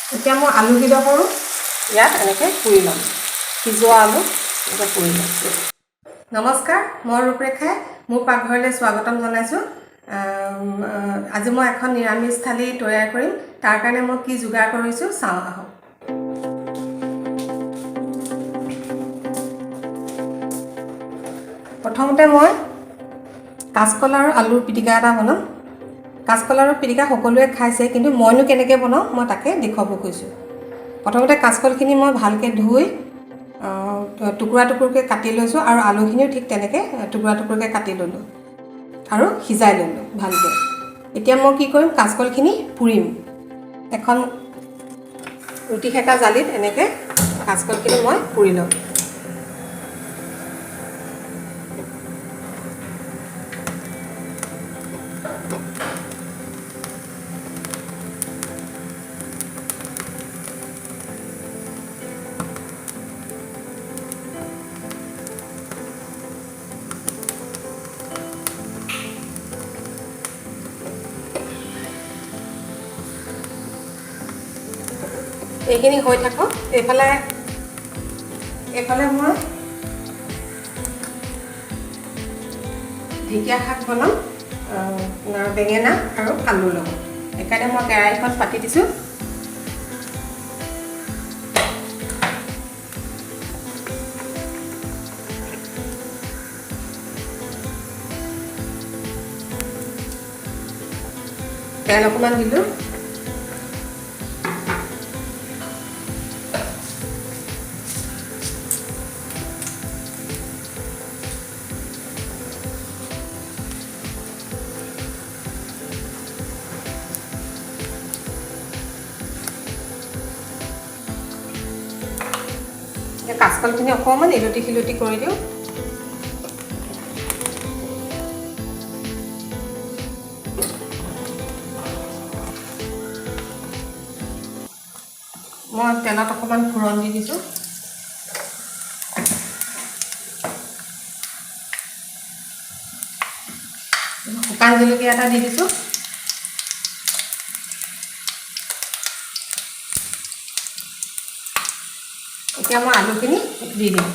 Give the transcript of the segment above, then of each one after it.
এতিয়া মই আলুকেইটা কৰোঁ ইয়াত এনেকৈ পুৰি ল'ম সিজোৱা আলু এনেকৈ পুৰি ল'ম নমস্কাৰ মই ৰূপৰেখাই মোৰ পাকঘৰলৈ স্বাগতম জনাইছোঁ আজি মই এখন নিৰামিষ থালি তৈয়াৰ কৰিম তাৰ কাৰণে মই কি যোগাৰ কৰিছোঁ চাওঁ আহক প্ৰথমতে মই কাঁচকল আৰু আলুৰ পিটিকা এটা বনাম কাঁচকল আৰু পিটিকা সকলোৱে খাইছে কিন্তু মইনো কেনেকৈ বনাওঁ মই তাকে দেখুৱাব কৈছোঁ প্ৰথমতে কাঁচকলখিনি মই ভালকৈ ধুই টুকুৰা টুকুৰকৈ কাটি লৈছোঁ আৰু আলুখিনিও ঠিক তেনেকৈ টুকুৰা টুকুৰকৈ কাটি ল'লোঁ আৰু সিজাই ল'লোঁ ভালকৈ এতিয়া মই কি কৰিম কাঁচকলখিনি পুৰিম এখন ৰুটি সেকা জালিত এনেকৈ কাঁচকলখিনি মই পুৰি ল'ম এইখিনি হৈ থাকক এইফালে মই ঢেকীয়া শাক বনাম বেঙেনা আৰু আলু লগত সেইকাৰণে মই কেৰাহীখন পাতি দিছোঁ তেল অকণমান দিলোঁ কাঁচকলখিনি অকণমান ইলুটি শিলুটি কৰি দিওঁ মই তেলত অকণমান ফোৰণ দি দিছোঁ শুকান জলকীয়া এটা দি দিছোঁ এতিয়া মই আলুখিনি দি দিম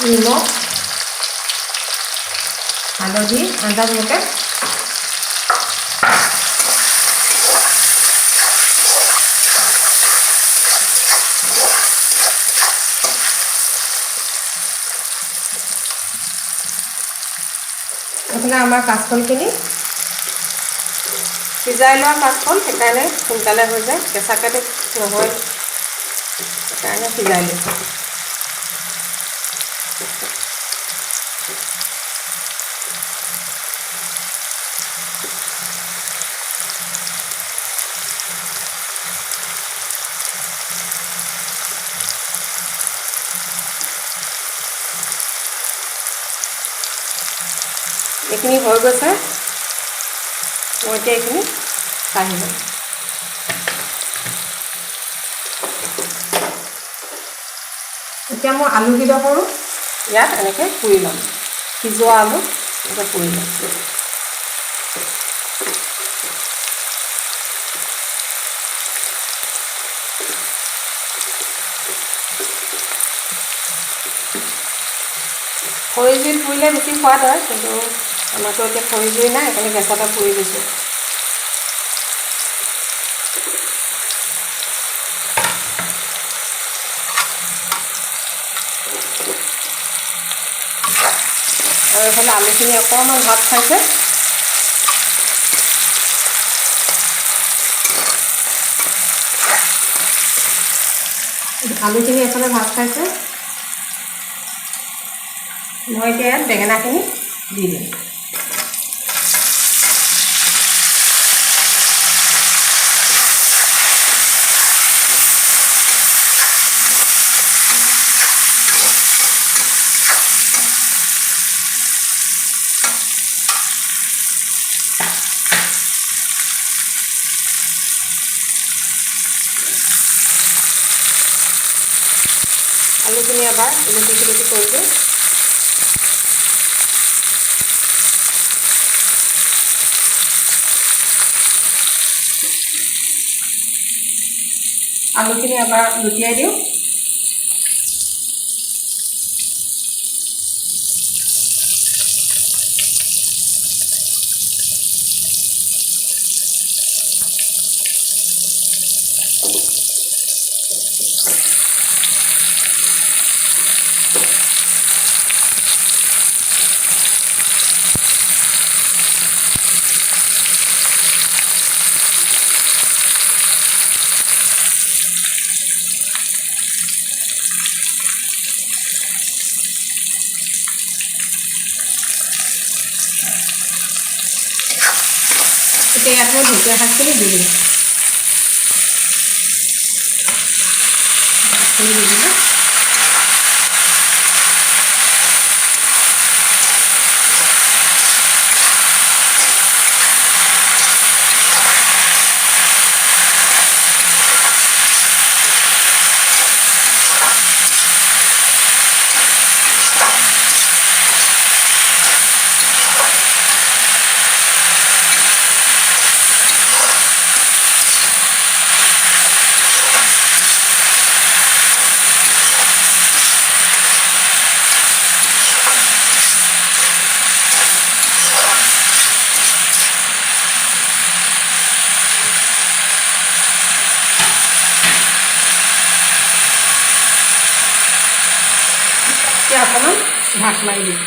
নিমখ হালধি আন্দাজমতে এইফালে আমাৰ কাঁচকলখিনি সিজাই লোৱা কাঁচকল সেইকাৰণে সোনকালে হৈ যায় কেঁচাকেতো নহয় সেইকাৰণে সিজাই লৈছোঁ এইখিনি হৈ গৈছে মই এতিয়া এইখিনি কাঢ়ি ল'ম এতিয়া মই আলুকেইটা কৰোঁ ইয়াত এনেকৈ পুৰি ল'ম সিজোৱা আলু এনেকৈ পুৰি ল'ম খৰি জুইত পুৰিলে বেছি সোৱাদ হয় কিন্তু আমাৰতো এতিয়া খৰি জুই নাই সেইকাৰণে গেছতে পুৰি দিছোঁ আৰু এইফালে আলুখিনি অকণমান ভাত খাইছে আলুখিনি এইফালে ভাত খাইছে মই এতিয়া ইয়াত বেঙেনাখিনি দি দিম আলুখিনি এবাৰ উলটি কৰিলোঁ। আলুখিনি এবাৰ লুটিয়াই দিওঁ। এতিয়া ইয়াত মই ঢেকীয়া শাকখিনি দি দিম। এতিয়া অকণমান ঢাক মাৰি দিম।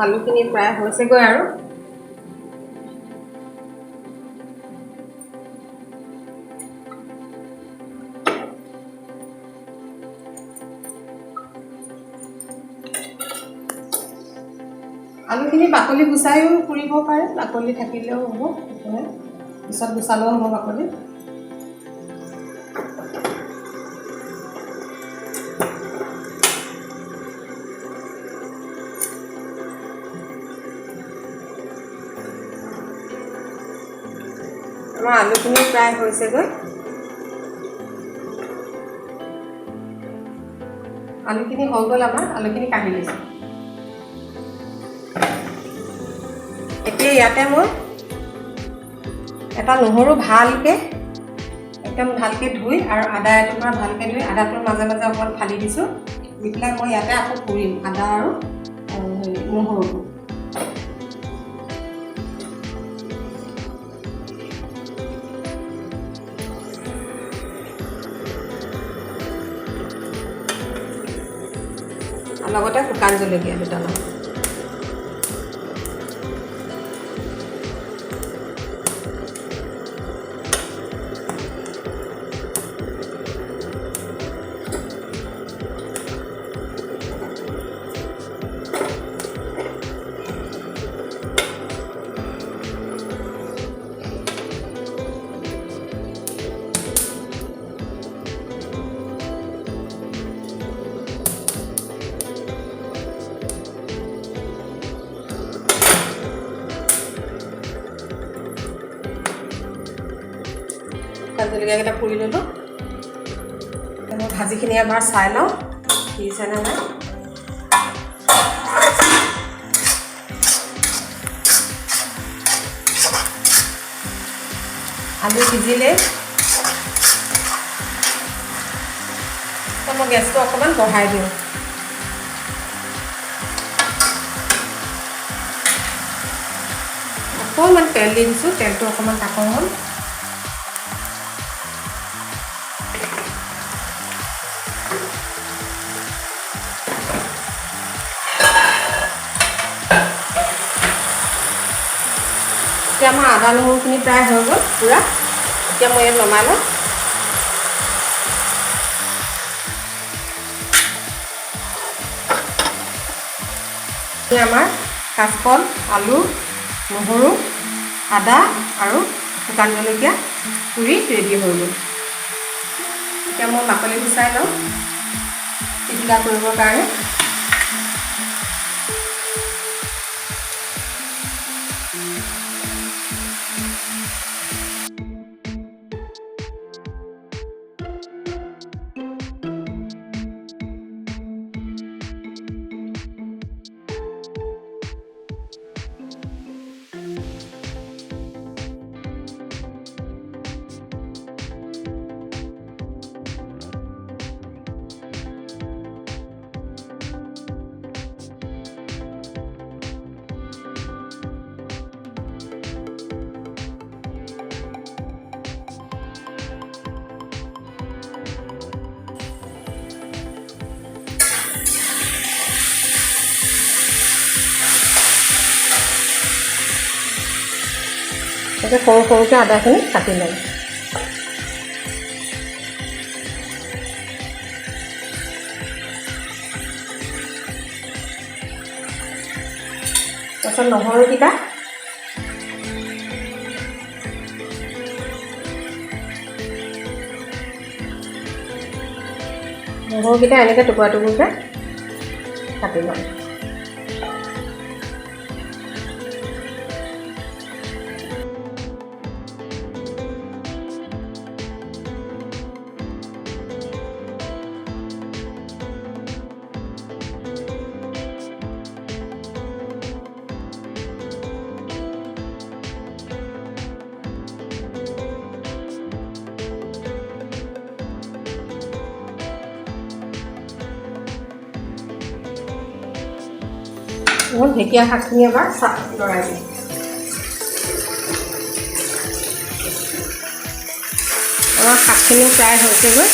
আলুখিনি প্ৰায় হৈছেগৈ আৰু আলুখিনি বাকলি গুচাইও পুৰিব পাৰে, বাকলি থাকিলেও হ'ব, পিছত গুচালেও হ'ব বাকলি। আমাৰ আলুখিনি প্ৰায় হৈছেগৈ। আলুখিনি হৈ গ'ল আমাৰ, আলুখিনি কাঢ়ি লৈছোঁ। এতিয়া ইয়াতে মই এটা নহৰু একদম ভালকৈ ধুই আৰু আদা এটুকুৰা ভালকৈ ধুই আদাটোৰ মাজে মাজে অকণমান ফালি দিছোঁ। দি পেলাই মই ইয়াতে আকৌ পুৰিম আদা আৰু নহৰুটো। লগতে শুকান জলকীয়া দুটামান। জলকীয়াকেইটা পুৰি ল'লোঁ। মই ভাজিখিনি এবাৰ চাই লওঁ সিজিছেনে নাই। আলু সিজিলে মই গেছটো অকণমান বঢ়াই দিওঁ। অকণমান তেল দি দিছোঁ, তেলটো অকণমান তাকৰ হ'ল। এতিয়া আমাৰ আদা নহৰুখিনি প্ৰায় হৈ গ'ল পূৰা। এতিয়া মই ইয়াত নমাই লওঁ। আমাৰ কাচকল, আলু, নহৰু, আদা আৰু শুকান জলকীয়া পুৰি ৰেডি হৈ গ'ল। এতিয়া মই বাকলি গুচাই লওঁ পিটিকা কৰিবৰ কাৰণে। এতিয়া সৰুকৈ আদাখিনি কাটি ল'ম। তাৰপিছত নহৰুকেইটা এনেকৈ টুকুৰা টুকুৰকৈ কাটি ল'ম। ঢেকীয়া শাকখিনি এবাৰ লৰাই দিম। আমাৰ শাকখিনি প্ৰায় হৈছেগৈ।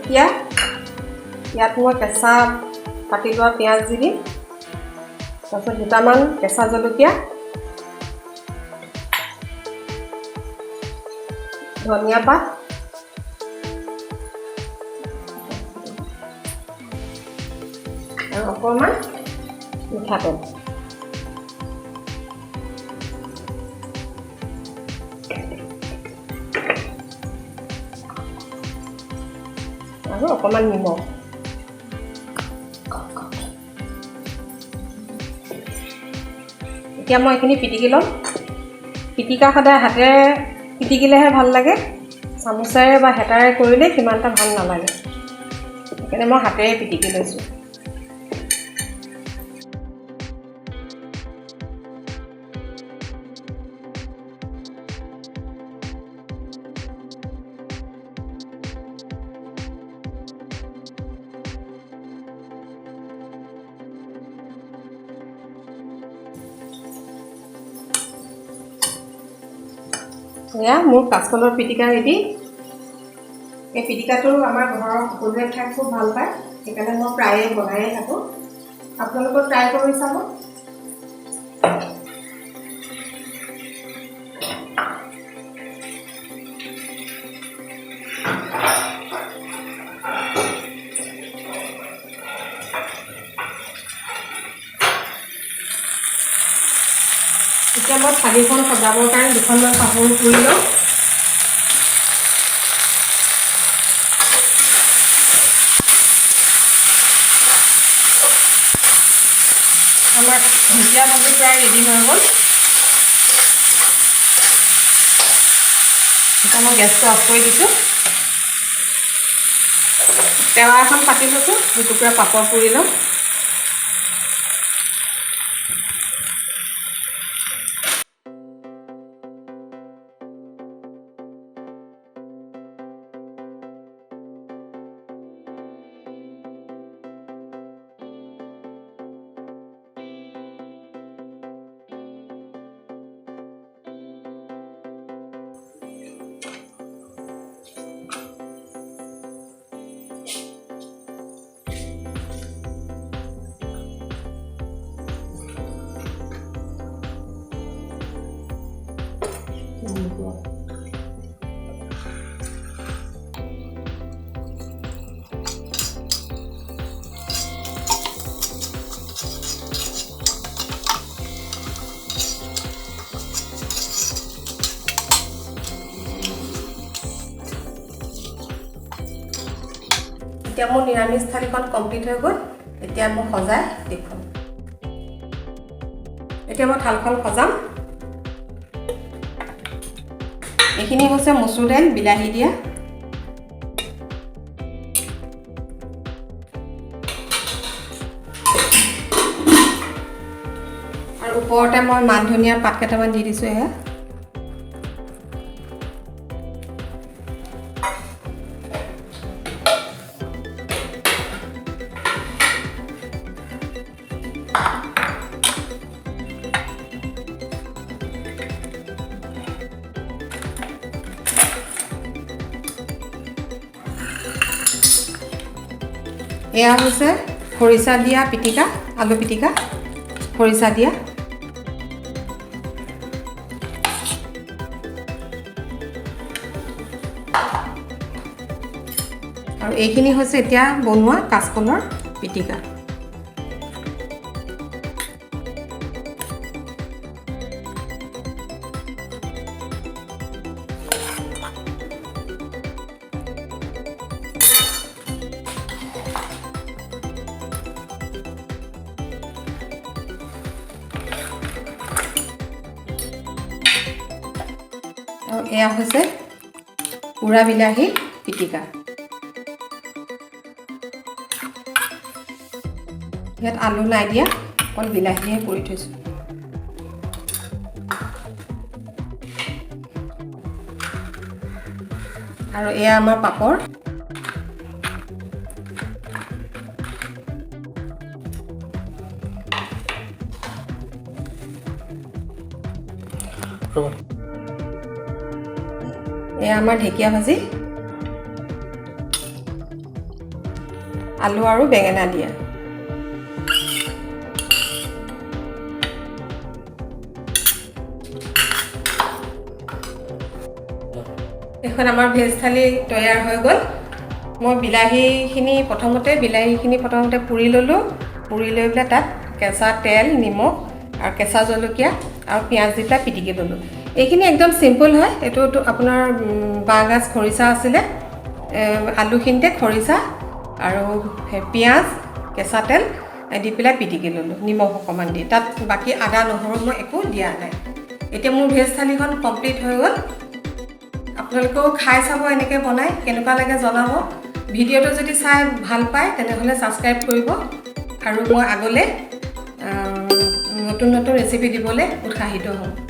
এতিয়া ইয়াত মই কেঁচা কাটি লোৱা পিঁয়াজ দি দিম। তাৰপিছত দুটামান কেঁচা জলকীয়া, ধনিয়া পাত, আৰু অকণমান মিঠাতেল। আৰু অকণমান নিমখ। এতিয়া মই এইখিনি পিটিকি ল'ম। পিটিকা সদায় হাতেৰে পিটিকিলেহে ভাল লাগে, চামুচেৰে বা হেতাৰে কৰিলে সিমান এটা ভাল নালাগে। সেইকাৰণে মই হাতেৰে পিটিকি লৈছোঁ। এয়া মোৰ কাচকলৰ পিটিকা ৰেডি। এই পিটিকাটো আমাৰ ঘৰৰ সকলোৱে খাই খুব ভাল পায়, সেইকাৰণে মই প্ৰায়ে বনায়ে থাকোঁ। আপোনালোকেও ট্ৰাই কৰি চাব। এতিয়া মই থালিখন সজাবৰ কাৰণে দুখনমান কাপোৰ পুৰি লওঁ। আমাৰ ঢেকীয়া ভাজি প্ৰায় ৰেডি হৈ গ'ল। এতিয়া মই গেছটো অফ কৰি দিছোঁ। টেৱা এখন পাতি লৈছোঁ, দুটুকুৰা পাপৰ পুৰি লওঁ। এতিয়া মোৰ নিৰামিষ থালিখন কমপ্লিট হৈ গ'ল। এতিয়া মই সজাই দেখুৱাম। এতিয়া মই থালখন সজাম। এইখিনি হৈছে মচুৰ দাইল বিলাহী দিয়া, আৰু ওপৰতে মই মান ধনিয়াৰ পাত কেইটামান দি দিছোঁ। এয়া এয়া হৈছে খৰিচা দিয়া পিটিকা, আলু পিটিকা খৰিচা দিয়া। আৰু এইখিনি হৈছে এতিয়া বনোৱা কাচকলৰ পিটিকা। আৰু এয়া হৈছে পুৰা বিলাহী পিটিকা। ইয়াত আলু নাই দিয়া, অকল বিলাহীহে কৰি থৈছোঁ। আৰু এয়া আমাৰ পাপৰ। এয়া আমাৰ ঢেকীয়া ভাজি, আলু আৰু বেঙেনা দিয়া। এখন আমাৰ ভেজ থালি তৈয়াৰ হৈ গ'ল। মই বিলাহীখিনি প্ৰথমতে পুৰি ল'লোঁ। পুৰি লৈ পেলাই তাত কেঁচা তেল, নিমখ আৰু কেঁচা জলকীয়া আৰু পিঁয়াজ দি পেলাই পিটিকি ল'লোঁ। এইখিনি একদম চিম্পুল হয়। এইটো আপোনাৰ বাঁহগাজ খৰিচা আছিলে, আলুখিনিতে খৰিচা আৰু পিঁয়াজ, কেঁচা তেল দি পেলাই পিটিকি ল'লোঁ নিমখ অকণমান দি। তাত বাকী আদা নহৰু মই একো দিয়া নাই। এতিয়া মোৰ ভেজ থালিখন কমপ্লিট হৈ গ'ল। আপোনালোকেও খাই চাব, এনেকৈ বনাই কেনেকুৱা লাগে জনাব। ভিডিঅ'টো যদি চাই ভাল পায় তেনেহ'লে ছাবস্ক্ৰাইব কৰিব আৰু মই আগলৈ নতুন নতুন ৰেচিপি দিবলৈ উৎসাহিত হ'ম।